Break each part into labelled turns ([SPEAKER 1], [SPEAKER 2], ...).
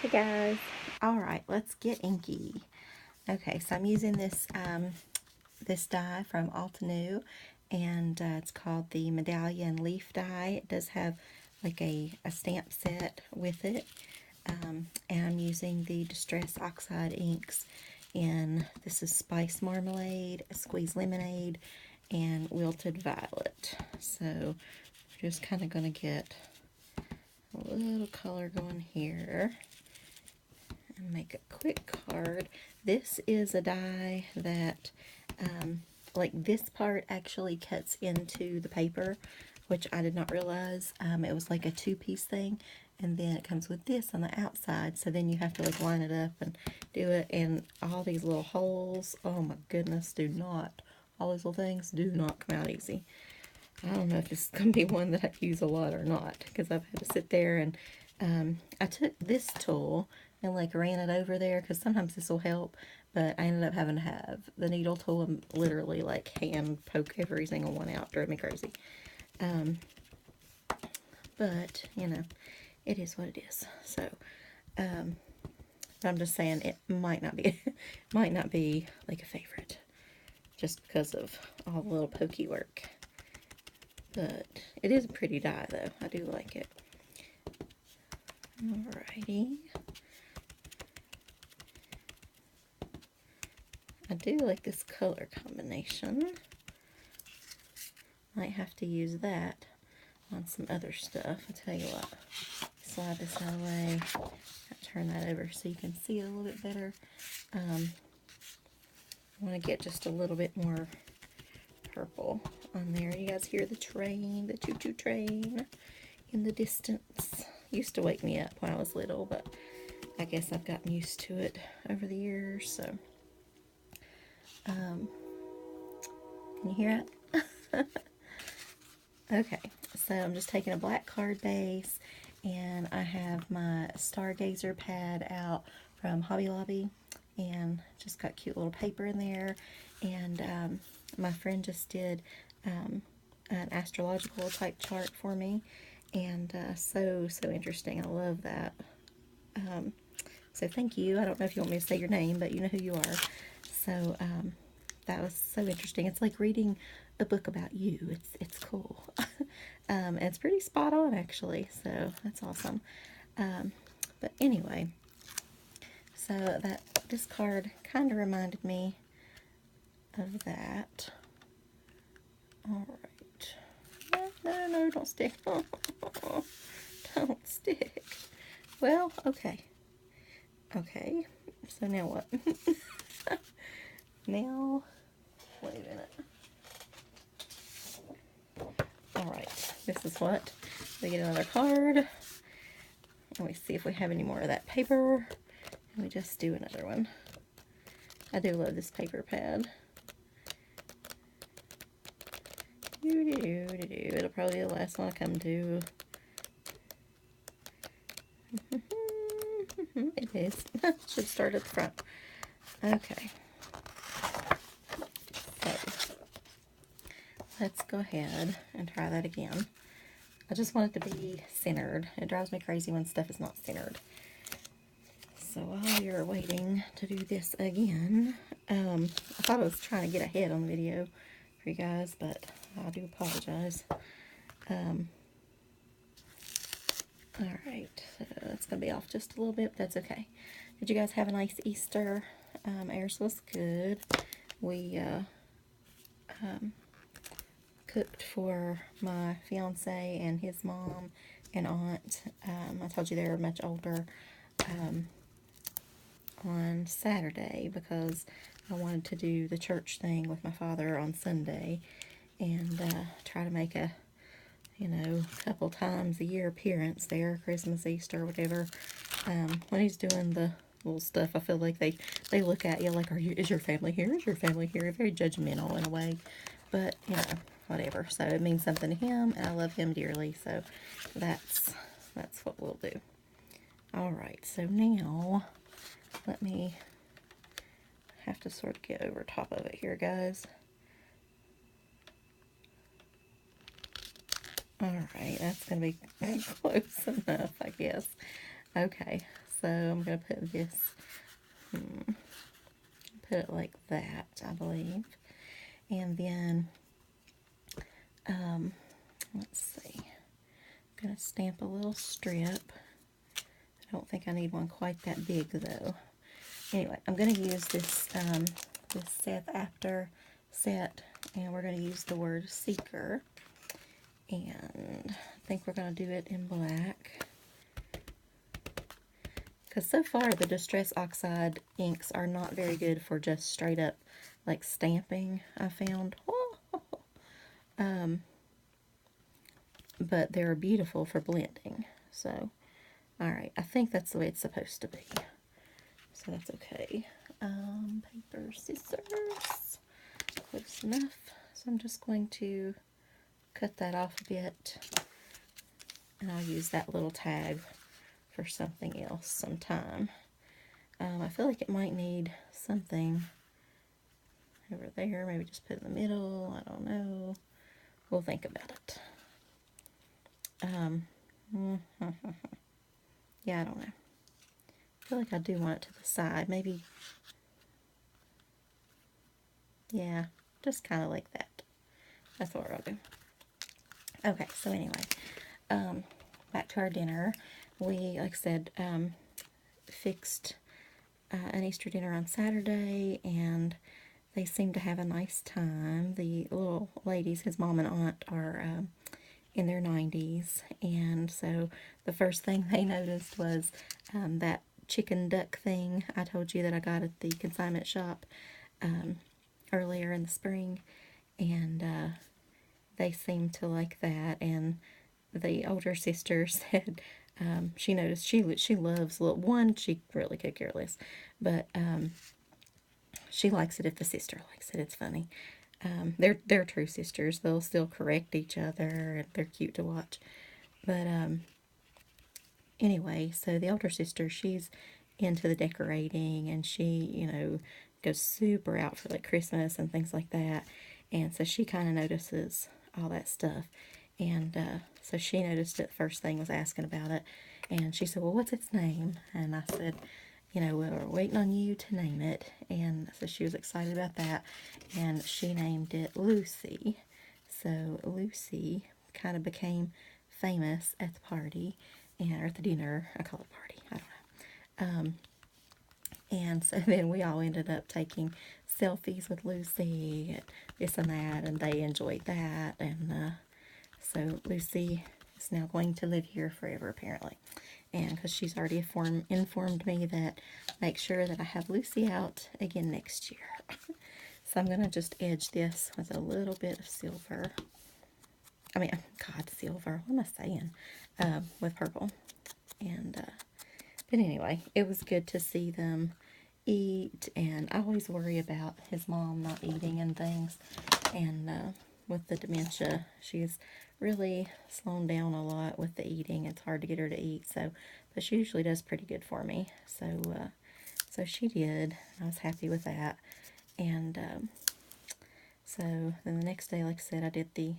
[SPEAKER 1] Hey guys. Alright, let's get inky. Okay, so I'm using this this die from Altenew, and it's called the Medallion Leaf Die. It does have like a stamp set with it. And I'm using the Distress Oxide inks in, this is Spice Marmalade, Squeeze Lemonade, and Wilted Violet. So we're just kind of going to get a little color going here and make a quick card. This is a die that, like this part actually cuts into the paper, which I did not realize. It was like a two-piece thing, and then it comes with this on the outside, so then you have to like line it up and do it, and all these little holes, oh my goodness, all these little things do not come out easy. I don't know if this is going to be one that I use a lot or not, because I've had to sit there and I took this tool and like ran it over there, because sometimes this will help, but I ended up having to have the needle tool and literally like hand poke every single one out. Drove me crazy. But, you know, it is what it is. So, I'm just saying it might not be, might not be like a favorite, just because of all the little pokey work. But it is a pretty die, though. I do like it. Alrighty. I do like this color combination. Might have to use that on some other stuff. I'll tell you what. Slide this out of the way. I'll turn that over so you can see it a little bit better. I want to get just a little bit more purple on there. You guys hear the train, the choo-choo train in the distance. Used to wake me up when I was little, but I guess I've gotten used to it over the years. So, can you hear it? Okay, so I'm just taking a black card base, and I have my Stargazer pad out from Hobby Lobby, and just got cute little paper in there. And my friend just did an astrological type chart for me, and so interesting. I love that. So thank you. I don't know if you want me to say your name, but you know who you are. So that was so interesting. It's like reading a book about you. It's cool. And it's pretty spot on, actually, so that's awesome. But anyway, so this card kind of reminded me of that. Alright. No, don't stick. Don't stick. Well, okay. Okay, so now what? Now, wait a minute. Alright, this is what. We get another card. And we see if we have any more of that paper. And we just do another one. I do love this paper pad. It'll probably be the last one I come to. It is. Should start at the front. Okay. So, let's go ahead and try that again. I just want it to be centered. It drives me crazy when stuff is not centered. So while you're waiting to do this again, I thought I was trying to get ahead on the video for you guys, but I do apologize. Alright, so it's going to be off just a little bit, but that's okay. Did you guys have a nice Easter? Ours was good. We cooked for my fiance and his mom and aunt. I told you they were much older, on Saturday, because I wanted to do the church thing with my father on Sunday, and try to make a, you know, couple times a year appearance there, Christmas, Easter, whatever. When he's doing the little stuff, I feel like they look at you like, is your family here? Is your family here? Very judgmental in a way, but, you know, whatever. So it means something to him, and I love him dearly, so that's what we'll do. Alright, so now, let me, have to sort of get over top of it here, guys. Alright, that's going to be close enough, I guess. Okay, So I'm going to put this, put it like that, I believe. And then, let's see, I'm going to stamp a little strip. I don't think I need one quite that big though. Anyway, I'm going to use this, this Seth After set, and we're going to use the word Seeker. And I think we're going to do it in black. Because so far the Distress Oxide inks are not very good for just straight up like stamping, I found. But they're beautiful for blending. So, alright, I think that's the way it's supposed to be. So that's okay. Paper, scissors. Close enough. So I'm just going to cut that off a bit. And I'll use that little tag for something else sometime. I feel like it might need something over there. Maybe just put it in the middle. I don't know. We'll think about it. Yeah, I don't know. I feel like I do want it to the side. Maybe, yeah, just kind of like that. That's what I'll do. Okay, so anyway, back to our dinner. We, like I said, fixed an Easter dinner on Saturday, and they seemed to have a nice time. The little ladies, his mom and aunt, are in their 90s, and so the first thing they noticed was that chicken duck thing I told you that I got at the consignment shop earlier in the spring, and they seemed to like that. And the older sister said she noticed she loves little one. She really could care less, but she likes it if the sister likes it. It's funny. They're true sisters. They'll still correct each other, and they're cute to watch. But anyway, so the older sister, she's into the decorating, and she, you know, goes super out for like Christmas and things like that. And so she kind of notices all that stuff. And so she noticed it. The first thing was asking about it. And she said, well, what's its name? And I said, you know, we're waiting on you to name it. And so she was excited about that. And she named it Lucy. So Lucy kind of became famous at the party, or at the dinner. I call it party. I don't know. And so then we all ended up taking selfies with Lucy, and this and that, and they enjoyed that. And so Lucy is now going to live here forever, apparently. And because she's already informed me that make sure that I have Lucy out again next year. So I'm going to just edge this with a little bit of silver. I mean, God, silver. What am I saying? With purple. And, but anyway, it was good to see them eat. And I always worry about his mom not eating and things. And with the dementia, she's really slowing down a lot with the eating. It's hard to get her to eat, so, but she usually does pretty good for me. So, so she did. I was happy with that. And so then the next day, like I said, I did the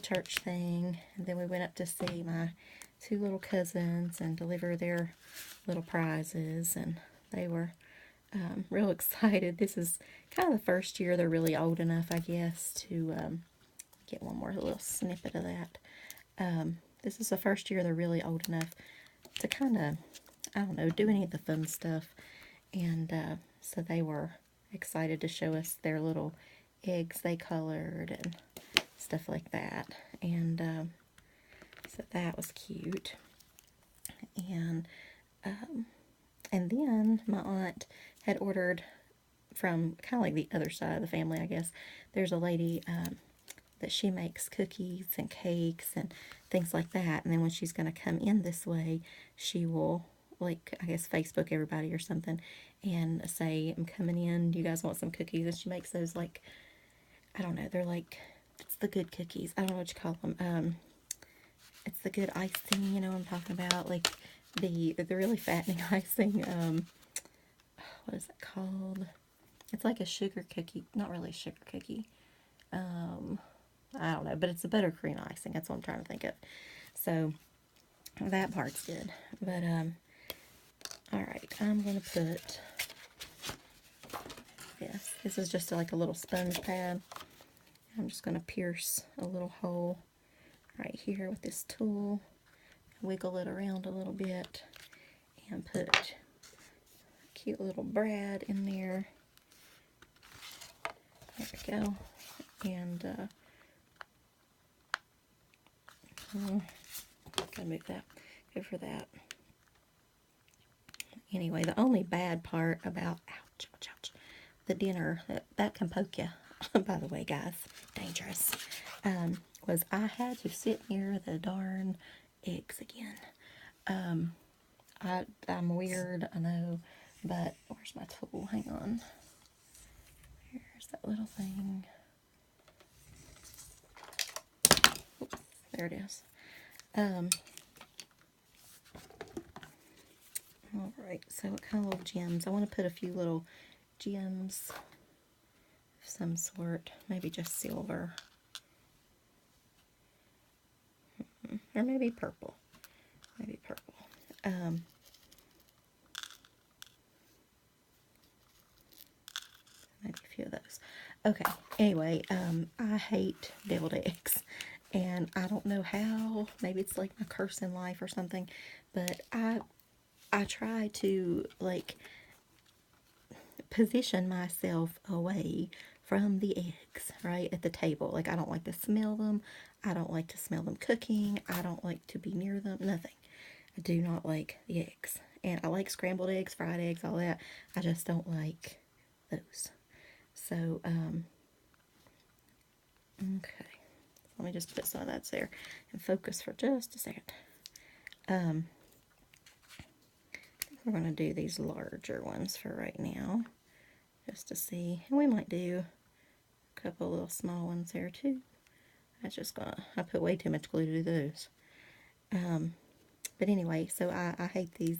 [SPEAKER 1] church thing, and then we went up to see my two little cousins and deliver their little prizes, and they were real excited. This is kind of the first year they're really old enough, I guess, to get one more little snippet of that. This is the first year they're really old enough to kind of, I don't know, do any of the fun stuff. And so they were excited to show us their little eggs they colored and stuff like that. And so that was cute. And then my aunt had ordered from kind of like the other side of the family, I guess. There's a lady that she makes cookies and cakes and things like that. And then when she's going to come in this way, she will, like, I guess, Facebook everybody or something and say, I'm coming in. Do you guys want some cookies? And she makes those, like, I don't know. They're like, it's the good cookies. I don't know what you call them. It's the good icing, you know what I'm talking about? Like, the really fattening icing. What is it called? It's like a sugar cookie. Not really a sugar cookie. I don't know, but it's a buttercream icing. That's what I'm trying to think of. So that part's good. But Alright, I'm going to put this. This is just like a little sponge pad. I'm just going to pierce a little hole right here with this tool, wiggle it around a little bit, and put a cute little brad in there. There we go. And gotta move that. Go for that. Anyway, the only bad part about the dinner that can poke you, by the way, guys, dangerous, was I had to sit near the darn eggs again. I'm weird, I know, but where's my tool? Hang on. Here's that little thing. Oops, there it is. Alright, so what kind of little gems? I want to put a few little gems of some sort, maybe just silver. Or maybe purple. Maybe purple. Maybe a few of those. Okay, anyway, I hate deviled eggs. And I don't know how, maybe it's like my curse in life or something, but I try to, like, position myself away from the eggs, right, at the table. Like, I don't like to smell them. I don't like to smell them cooking. I don't like to be near them. Nothing. I do not like the eggs. And I like scrambled eggs, fried eggs, all that. I just don't like those. So, okay. Let me just put some of that there and focus for just a second. I think we're going to do these larger ones for right now, just to see. And we might do a couple little small ones there too. That's just gonna, I put way too much glue to do those. But anyway, so I hate these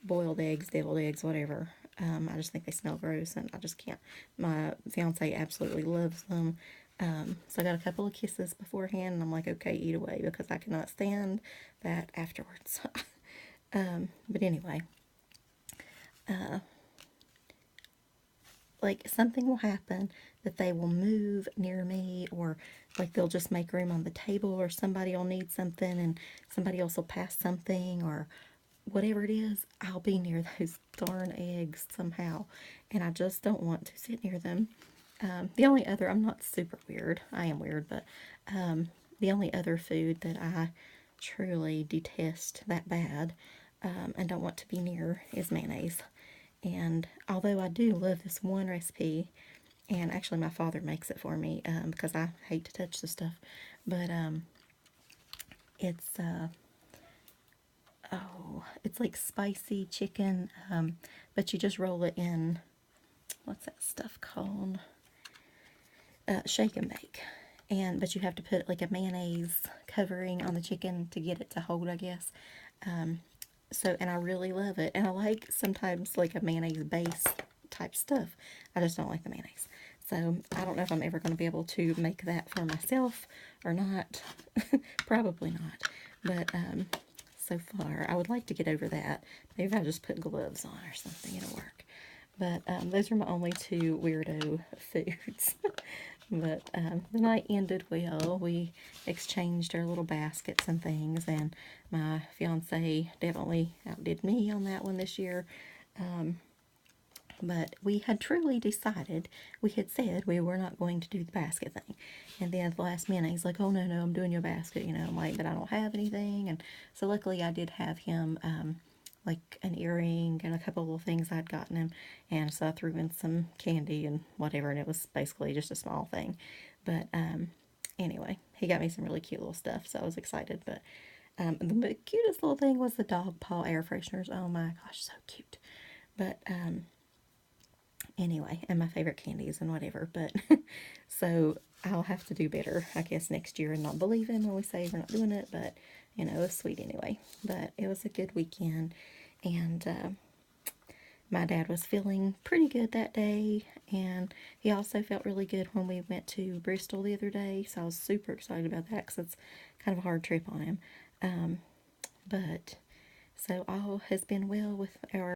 [SPEAKER 1] boiled eggs, deviled eggs, whatever. I just think they smell gross, and I just can't. My fiance absolutely loves them. So I got a couple of kisses beforehand, and I'm like, okay, eat away, because I cannot stand that afterwards. But anyway, like, something will happen that they will move near me, or like they'll just make room on the table, or somebody will need something and somebody else will pass something, or whatever it is, I'll be near those darn eggs somehow, and I just don't want to sit near them. The only other, I'm not super weird, I am weird, but the only other food that I truly detest that bad and don't want to be near is mayonnaise. And although I do love this one recipe, and actually my father makes it for me because I hate to touch the stuff, but it's it's like spicy chicken, but you just roll it in, what's that stuff called? Shake and bake. But you have to put like a mayonnaise covering on the chicken to get it to hold, I guess. So, and I really love it. And I like sometimes like a mayonnaise base type stuff. I just don't like the mayonnaise. So, I don't know if I'm ever going to be able to make that for myself or not. Probably not. But, so far, I would like to get over that. Maybe if I just put gloves on or something, it'll work. But, those are my only two weirdo foods. But the night ended well. We exchanged our little baskets and things, and my fiance definitely outdid me on that one this year. But we had truly decided, we had said we were not going to do the basket thing. And then at the last minute, he's like, oh, no, I'm doing your basket, you know. I'm like, but I don't have anything. And so luckily I did have him like an earring and a couple of little things I'd gotten him, and so I threw in some candy and whatever, and it was basically just a small thing. But anyway, he got me some really cute little stuff, so I was excited. But the cutest little thing was the dog paw air fresheners. Oh my gosh, so cute. But anyway, and my favorite candies and whatever. But so I'll have to do better, I guess, next year and not believe him when we say we're not doing it. But you know, it was sweet anyway. But it was a good weekend, and my dad was feeling pretty good that day, and he also felt really good when we went to Bristol the other day, so I was super excited about that because it's kind of a hard trip on him. But so all has been well with our